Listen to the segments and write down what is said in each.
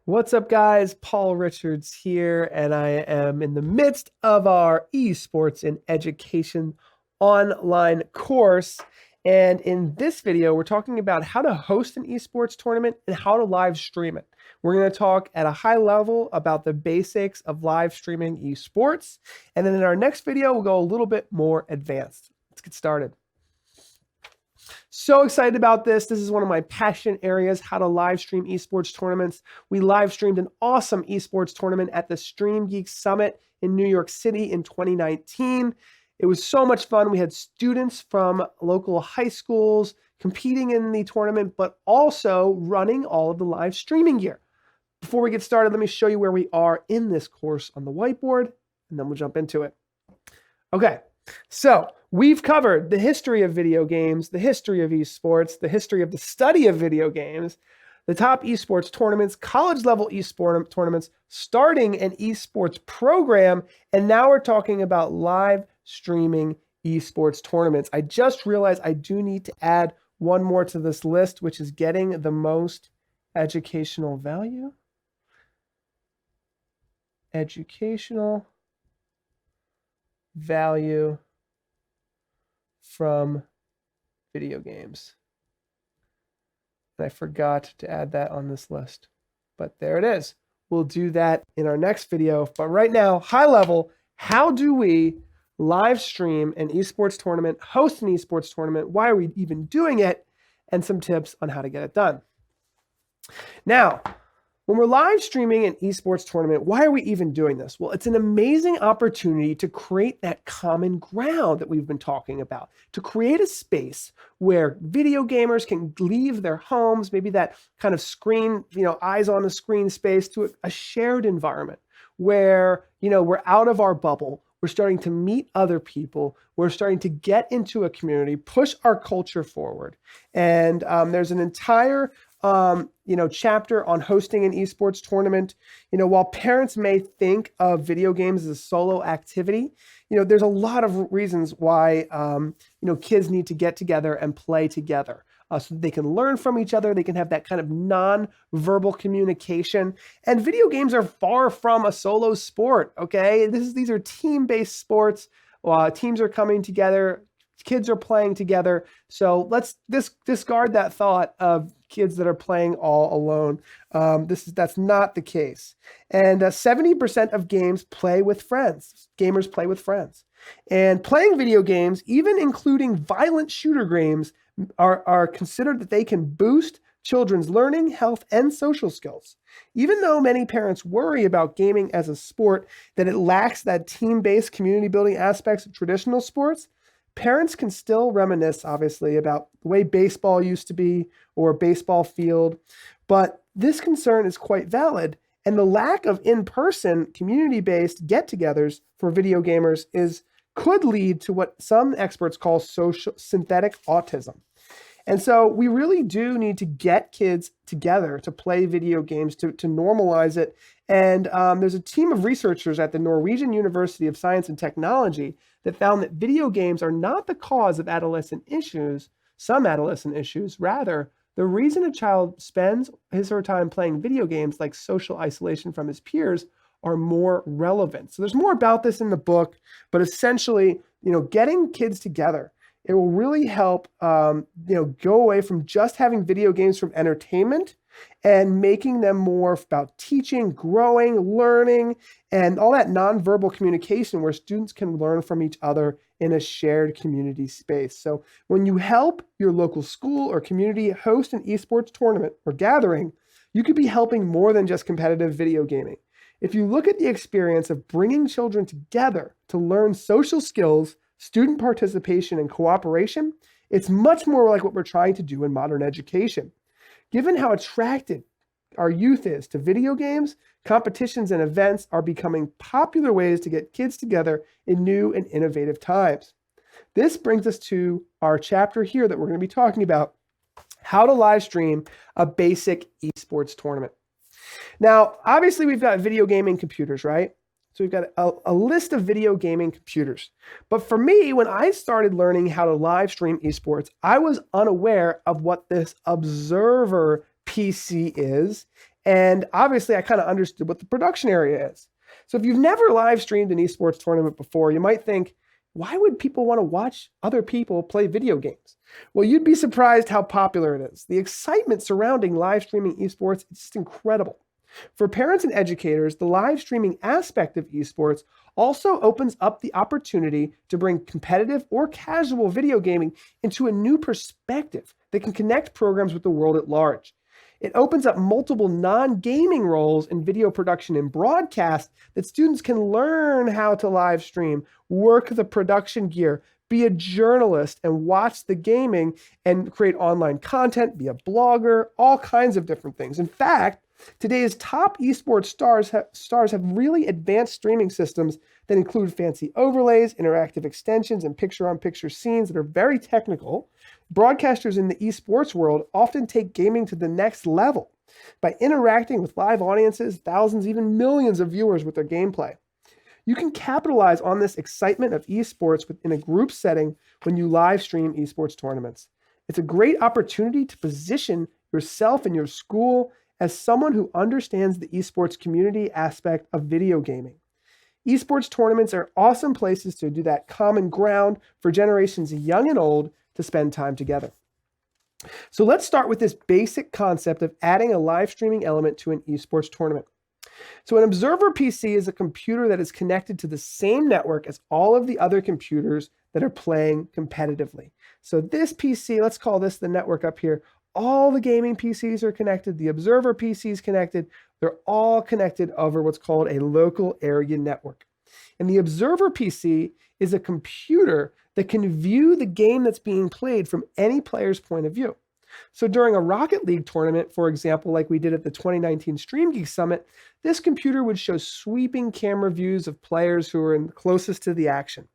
What's up, guys? Paul Richards here, and I am in the midst of our esports and education online course. And in this video, we're talking about how to host an esports tournament and how to live stream it. We're going to talk at a high level about the basics of live streaming esports. And then in our next video, we'll go a little bit more advanced. Let's get started. So excited about this. This is one of my passion areas, how to live stream esports tournaments. We live streamed an awesome esports tournament at the StreamGeeks Summit in New York City in 2019. It was so much fun. We had students from local high schools competing in the tournament, but also running all of the live streaming gear. Before we get started, let me show you where we are in this course on the whiteboard, and then we'll jump into it. Okay. So we've covered the history of video games, the history of esports, the history of the study of video games, the top esports tournaments, college level esports tournaments, starting an esports program, and now we're talking about live streaming esports tournaments. I just realized I do need to add one more to this list, which is getting the most educational value. Educational value from video games. And I forgot to add that on this list, but there it is. We'll do that in our next video. But right now, high level, how do we live stream an esports tournament, host an esports tournament? Why are we even doing it? And some tips on how to get it done. Now, when we're live streaming an esports tournament, why are we even doing this? Well, it's an amazing opportunity to create that common ground that we've been talking about, to create a space where video gamers can leave their homes, maybe that kind of screen, eyes on the screen space, to a shared environment where, we're out of our bubble. We're starting to meet other people. We're starting to get into a community, push our culture forward. And there's an entire chapter on hosting an esports tournament. While parents may think of video games as a solo activity, there's a lot of reasons why, kids need to get together and play together so that they can learn from each other. They can have that kind of non-verbal communication. And video games are far from a solo sport, okay? These are team-based sports. Teams are coming together. Kids are playing together. So let's discard that thought of kids that are playing all alone. That's not the case. And 70% of games play with friends. Gamers play with friends. And playing video games, even including violent shooter games, are considered that they can boost children's learning, health, and social skills. Even though many parents worry about gaming as a sport, that it lacks that team-based community building aspects of traditional sports, parents can still reminisce, obviously, about the way baseball used to be or a baseball field, but this concern is quite valid, and the lack of in-person, community-based get-togethers for video gamers could lead to what some experts call social synthetic autism. And so we really do need to get kids together to play video games, to normalize it. And there's a team of researchers at the Norwegian University of Science and Technology that found that video games are not the cause of adolescent issues, some adolescent issues. Rather, the reason a child spends his or her time playing video games, like social isolation from his peers, are more relevant. So there's more about this in the book, but essentially, getting kids together, it will really help, go away from just having video games from entertainment and making them more about teaching, growing, learning, and all that nonverbal communication where students can learn from each other in a shared community space. So when you help your local school or community host an esports tournament or gathering, you could be helping more than just competitive video gaming. If you look at the experience of bringing children together to learn social skills, student participation, and cooperation, it's much more like what we're trying to do in modern education. Given how attracted our youth is to video games, competitions and events are becoming popular ways to get kids together in new and innovative times. This brings us to our chapter here that we're going to be talking about, how to live stream a basic esports tournament. Now, obviously, we've got video gaming computers, right? So we've got a list of video gaming computers. But for me, when I started learning how to live stream esports, I was unaware of what this observer PC is And obviously, I kind of understood what the production area is. So if you've never live streamed an esports tournament before, you might think, why would people want to watch other people play video games? Well, you'd be surprised how popular it is. The excitement surrounding live streaming esports is just incredible. For parents and educators, the live streaming aspect of esports also opens up the opportunity to bring competitive or casual video gaming into a new perspective that can connect programs with the world at large. It opens up multiple non-gaming roles in video production and broadcast that students can learn how to live stream, work the production gear, be a journalist and watch the gaming and create online content, be a blogger, all kinds of different things. In fact, today's top esports stars have really advanced streaming systems that include fancy overlays, interactive extensions, and picture-on-picture scenes that are very technical. Broadcasters in the esports world often take gaming to the next level by interacting with live audiences, thousands, even millions of viewers with their gameplay. You can capitalize on this excitement of esports within a group setting when you live stream esports tournaments. It's a great opportunity to position yourself and your school as someone who understands the esports community aspect of video gaming. Esports tournaments are awesome places to do that common ground for generations young and old to spend time together. So let's start with this basic concept of adding a live streaming element to an esports tournament. So an observer PC is a computer that is connected to the same network as all of the other computers that are playing competitively. So this PC, let's call this the network up here. All the gaming PCs are connected. The observer PC is connected. They're all connected over what's called a local area network. And the observer PC is a computer that can view the game that's being played from any player's point of view. So during a Rocket League tournament, for example, like we did at the 2019 StreamGeeks Summit, this computer would show sweeping camera views of players who are closest to the action.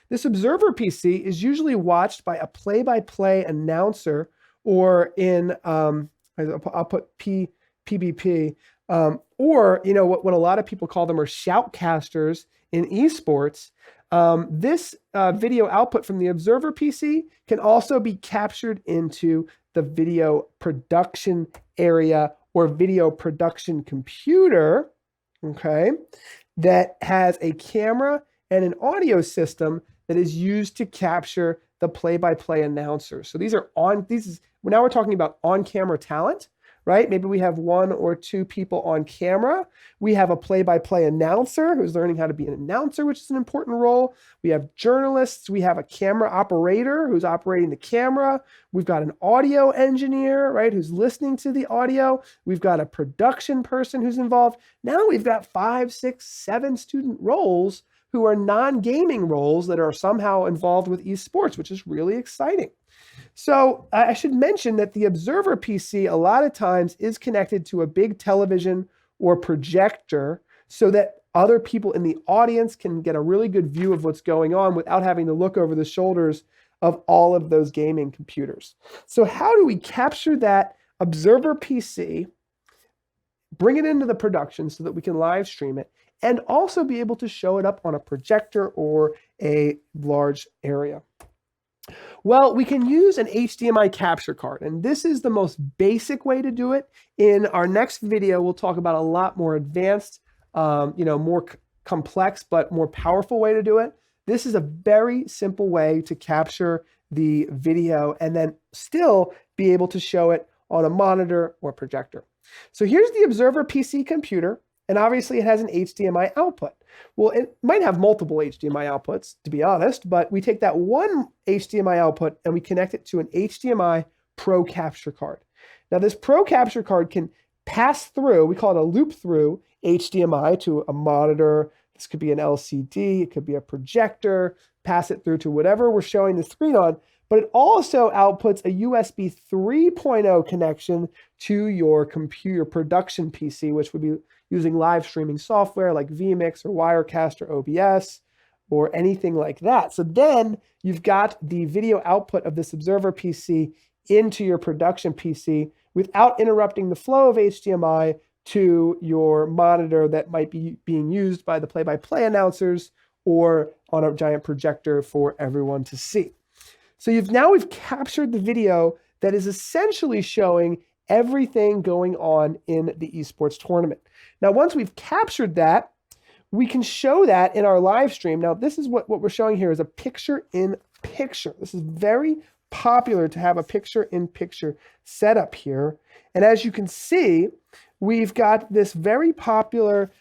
This observer PC is usually watched by a play-by-play announcer, or in, I'll put PBP, or what a lot of people call them are shoutcasters in esports. This video output from the observer PC can also be captured into the video production area or video production computer, okay, that has a camera and an audio system that is used to capture the play-by-play announcer. So now we're talking about on-camera talent, right? Maybe we have one or two people on camera. We have a play-by-play announcer who's learning how to be an announcer, which is an important role. We have journalists. We have a camera operator who's operating the camera. We've got an audio engineer, right, who's listening to the audio. We've got a production person who's involved. Now we've got 5, 6, 7 student roles who are non-gaming roles that are somehow involved with esports, which is really exciting. So I should mention that the observer PC a lot of times is connected to a big television or projector so that other people in the audience can get a really good view of what's going on without having to look over the shoulders of all of those gaming computers. So how do we capture that observer PC, bring it into the production so that we can live stream it, and also be able to show it up on a projector or a large area? Well, we can use an HDMI capture card, and this is the most basic way to do it. In our next video, we'll talk about a lot more advanced, more complex, but more powerful way to do it. This is a very simple way to capture the video and then still be able to show it on a monitor or projector. So here's the observer PC computer. And obviously it has an HDMI output. Well, it might have multiple HDMI outputs, to be honest, but we take that one HDMI output and we connect it to an HDMI Pro Capture card. Now this Pro Capture card can pass through, we call it a loop through HDMI to a monitor. This could be an LCD, it could be a projector, pass it through to whatever we're showing the screen on, but it also outputs a USB 3.0 connection to your computer production PC, which would be using live streaming software like vMix or Wirecast or OBS or anything like that. So then you've got the video output of this observer PC into your production PC without interrupting the flow of HDMI to your monitor that might be being used by the play-by-play announcers or on a giant projector for everyone to see. So we've captured the video that is essentially showing everything going on in the esports tournament. Now, once we've captured that, we can show that in our live stream. Now, this is what we're showing here is a picture-in-picture. This is very popular to have a picture-in-picture setup here. And as you can see, we've got this very popular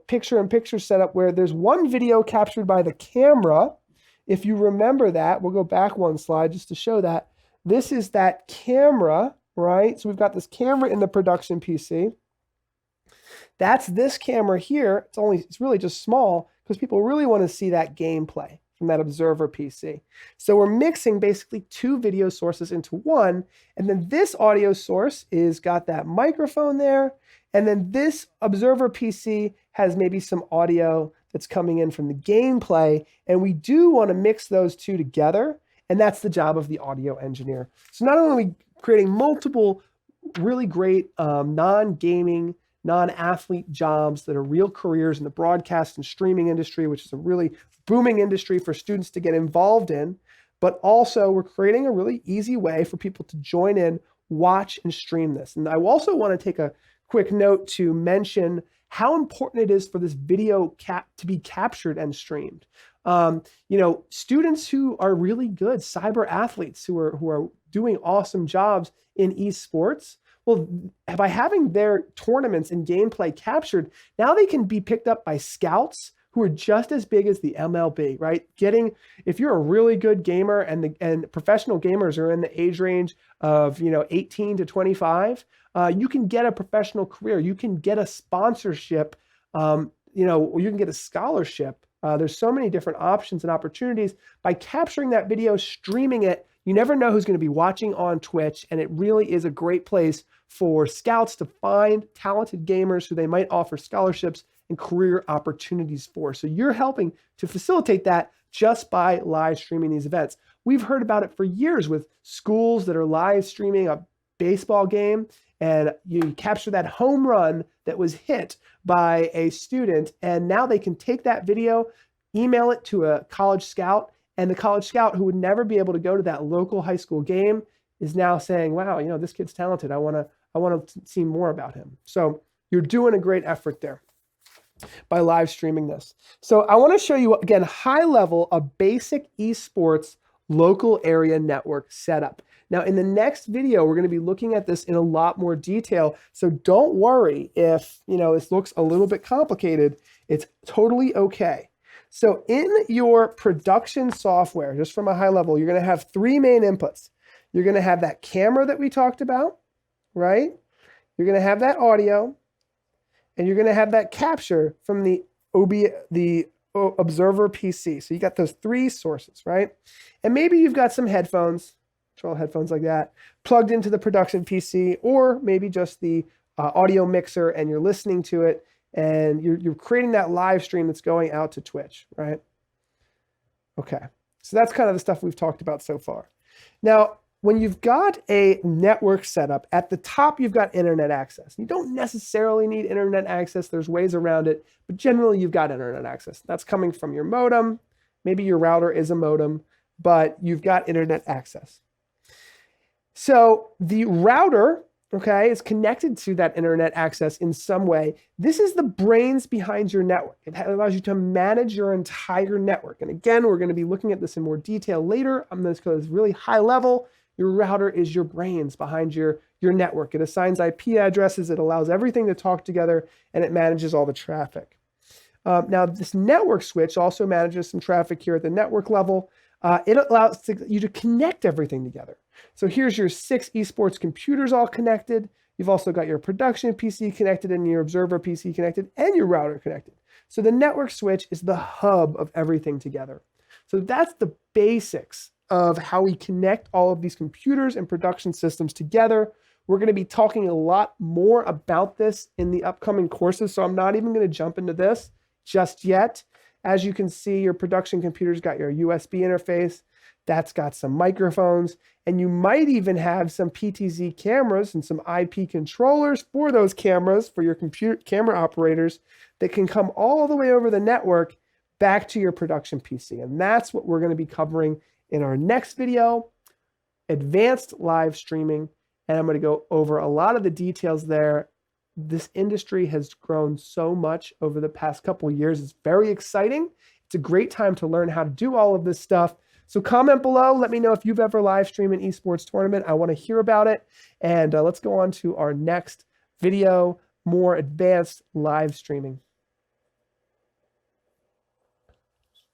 picture-in-picture setup where there's one video captured by the camera. If you remember that, we'll go back one slide just to show that. This is that camera, right? So we've got this camera in the production PC. That's this camera here. It's really just small because people really want to see that gameplay from that observer PC. So we're mixing basically two video sources into one. And then this audio source is got that microphone there. And then this observer PC has maybe some audio that's coming in from the gameplay. And we do want to mix those two together. And that's the job of the audio engineer. So not only are we creating multiple really great non-gaming, non-athlete jobs that are real careers in the broadcast and streaming industry, which is a really booming industry for students to get involved in, but also we're creating a really easy way for people to join in, watch, and stream this. And I also want to take a quick note to mention how important it is for this video to be captured and streamed. Students who are really good cyber athletes who are doing awesome jobs in esports, well, by having their tournaments and gameplay captured, now they can be picked up by scouts who are just as big as the MLB, right? If you're a really good gamer and professional gamers are in the age range of 18 to 25, you can get a professional career. You can get a sponsorship, or you can get a scholarship. There's so many different options and opportunities. By capturing that video, streaming it, you never know who's going to be watching on Twitch, and it really is a great place for scouts to find talented gamers who they might offer scholarships and career opportunities for. So you're helping to facilitate that just by live streaming these events. We've heard about it for years with schools that are live streaming a baseball game, and you capture that home run that was hit by a student, and now they can take that video, email it to a college scout, and the college scout who would never be able to go to that local high school game is now saying, wow, this kid's talented. I want to see more about him. So you're doing a great effort there by live streaming this. So I want to show you, again, high level, a basic esports local area network setup. Now, in the next video, we're going to be looking at this in a lot more detail. So don't worry if, this looks a little bit complicated. It's totally okay. So in your production software, just from a high level, you're going to have three main inputs. You're going to have that camera that we talked about, right? You're going to have that audio, and you're going to have that capture from the observer PC. So you got those three sources, right? And maybe you've got some headphones, control headphones like that, plugged into the production PC, or maybe just the audio mixer, and you're listening to it, and you're creating that live stream that's going out to Twitch, right? Okay, so that's kind of the stuff we've talked about so far. Now, when you've got a network setup, at the top, you've got internet access. You don't necessarily need internet access. There's ways around it, but generally you've got internet access. That's coming from your modem. Maybe your router is a modem, but you've got internet access. So the router, okay, is connected to that internet access in some way. This is the brains behind your network. It allows you to manage your entire network. And again, we're going to be looking at this in more detail later. I'm going to go really high level. Your router is your brains behind your network. It assigns IP addresses. It allows everything to talk together, and it manages all the traffic. Now, this network switch also manages some traffic here at the network level. It allows you to connect everything together. So here's your 6 esports computers all connected. You've also got your production PC connected and your observer PC connected and your router connected. So the network switch is the hub of everything together. So that's the basics of how we connect all of these computers and production systems together. We're going to be talking a lot more about this in the upcoming courses, so I'm not even going to jump into this just yet. As you can see, your production computer's got your USB interface. That's got some microphones, and you might even have some PTZ cameras and some IP controllers for those cameras, for your computer camera operators, that can come all the way over the network back to your production PC. And that's what we're going to be covering in our next video, advanced live streaming and I'm going to go over a lot of the details there. This industry has grown so much over the past couple of years. It's very exciting. It's a great time to learn how to do all of this stuff. So comment below. Let me know if you've ever live streamed an esports tournament. I want to hear about it. And let's go on to our next video, more advanced live streaming.